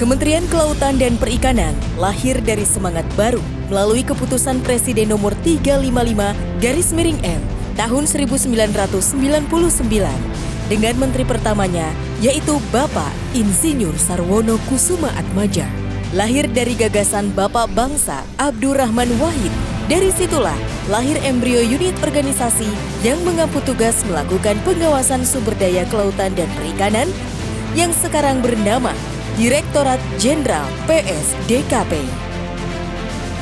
Kementerian Kelautan dan Perikanan lahir dari semangat baru melalui keputusan Presiden nomor 355/M tahun 1999 dengan menteri pertamanya yaitu Bapak Insinyur Sarwono Kusuma Atmaja. Lahir dari gagasan Bapak Bangsa Abdurrahman Wahid. Dari situlah lahir embrio unit organisasi yang mengampu tugas melakukan pengawasan sumber daya kelautan dan perikanan yang sekarang bernama Direktorat Jenderal PSDKP.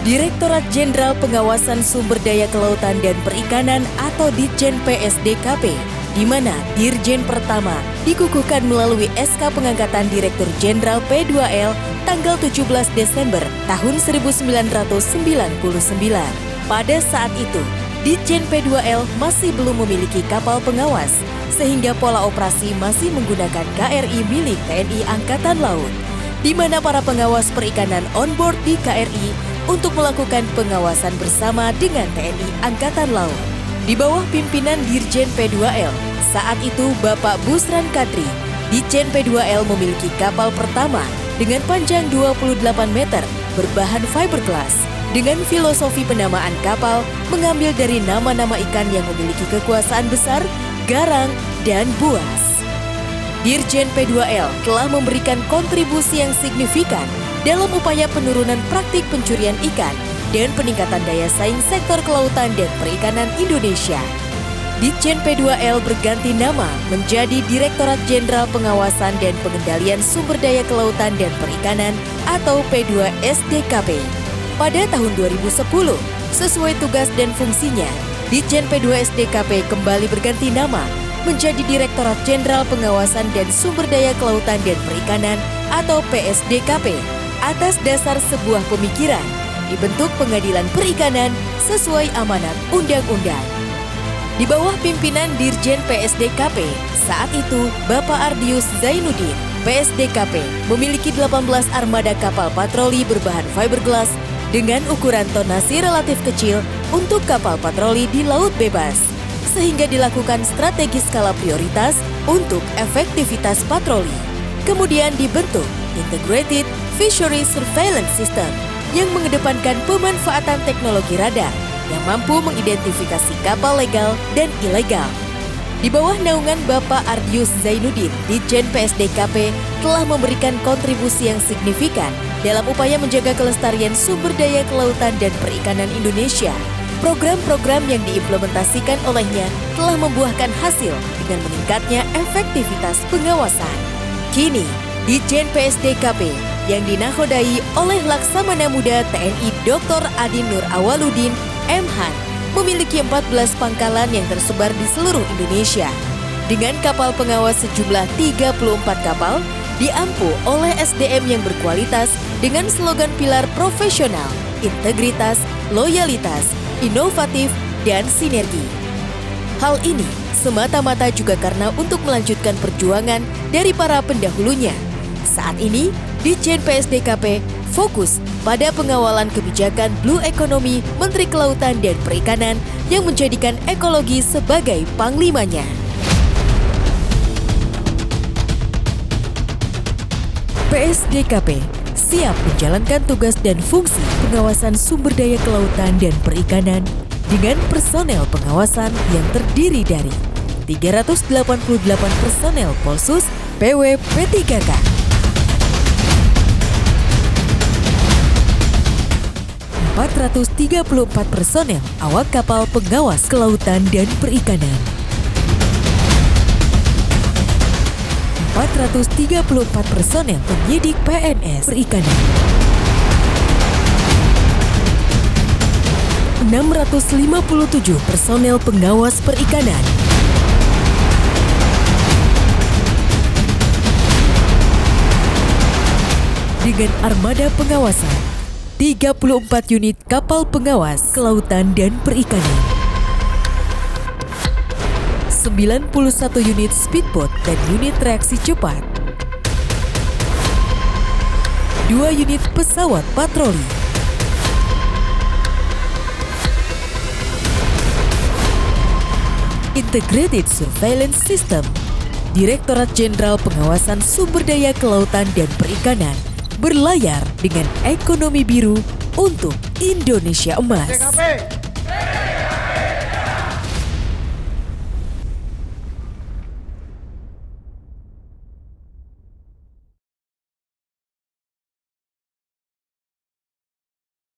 Direktorat Jenderal Pengawasan Sumber Daya Kelautan dan Perikanan atau Ditjen PSDKP, di mana Dirjen Pertama dikukuhkan melalui SK Pengangkatan Direktur Jenderal P2L tanggal 17 Desember tahun 1999. Pada saat itu, Ditjen P2L masih belum memiliki kapal pengawas, sehingga pola operasi masih menggunakan KRI milik TNI Angkatan Laut, di mana para pengawas perikanan on-board di KRI untuk melakukan pengawasan bersama dengan TNI Angkatan Laut. Di bawah pimpinan Dirjen P2L, saat itu Bapak Busran Kadri, Ditjen P2L memiliki kapal pertama dengan panjang 28 meter berbahan fiberglass. Dengan filosofi penamaan kapal mengambil dari nama-nama ikan yang memiliki kekuasaan besar, garang, dan buas. Dirjen P2L telah memberikan kontribusi yang signifikan dalam upaya penurunan praktik pencurian ikan dan peningkatan daya saing sektor kelautan dan perikanan Indonesia. Ditjen P2L berganti nama menjadi Direktorat Jenderal Pengawasan dan Pengendalian Sumber Daya Kelautan dan Perikanan atau P2SDKP. Pada tahun 2010, sesuai tugas dan fungsinya, Ditjen P2SDKP kembali berganti nama menjadi Direktorat Jenderal Pengawasan dan Sumber Daya Kelautan dan Perikanan atau PSDKP atas dasar sebuah pemikiran dibentuk Pengadilan Perikanan sesuai amanat undang-undang. Di bawah pimpinan Dirjen PSDKP, saat itu Bapak Ardius Zainuddin, PSDKP memiliki 18 armada kapal patroli berbahan fiberglass dengan ukuran tonasi relatif kecil untuk kapal patroli di laut bebas, sehingga dilakukan strategi skala prioritas untuk efektivitas patroli. Kemudian dibentuk Integrated Fisheries Surveillance System yang mengedepankan pemanfaatan teknologi radar yang mampu mengidentifikasi kapal legal dan ilegal. Di bawah naungan Bapak Ardius Zainuddin, Ditjen PSDKP telah memberikan kontribusi yang signifikan dalam upaya menjaga kelestarian sumber daya kelautan dan perikanan Indonesia. Program-program yang diimplementasikan olehnya telah membuahkan hasil dengan meningkatnya efektivitas pengawasan. Kini, Ditjen PSDKP yang dinakodai oleh Laksamana Muda TNI Dr. Adi Nur Awaludin, MHAN, memiliki 14 pangkalan yang tersebar di seluruh Indonesia. Dengan kapal pengawas sejumlah 34 kapal, diampu oleh SDM yang berkualitas dengan slogan pilar profesional, integritas, loyalitas, inovatif, dan sinergi. Hal ini semata-mata juga karena untuk melanjutkan perjuangan dari para pendahulunya. Saat ini, Ditjen PSDKP fokus pada pengawalan kebijakan Blue Economy Menteri Kelautan dan Perikanan yang menjadikan ekologi sebagai panglimanya. PSDKP siap menjalankan tugas dan fungsi pengawasan sumber daya kelautan dan perikanan dengan personel pengawasan yang terdiri dari 388 personel Polsus PW P3K, 434 personel awak kapal pengawas kelautan dan perikanan, 434 personel penyidik PNS perikanan, 657 personel pengawas perikanan, dengan armada pengawasan 34 unit kapal pengawas kelautan dan perikanan, 91 unit speedboat dan unit reaksi cepat, 2 unit pesawat patroli, Integrated Surveillance System, Direktorat Jenderal Pengawasan Sumber Daya Kelautan dan Perikanan, berlayar dengan ekonomi biru untuk Indonesia Emas. TKP.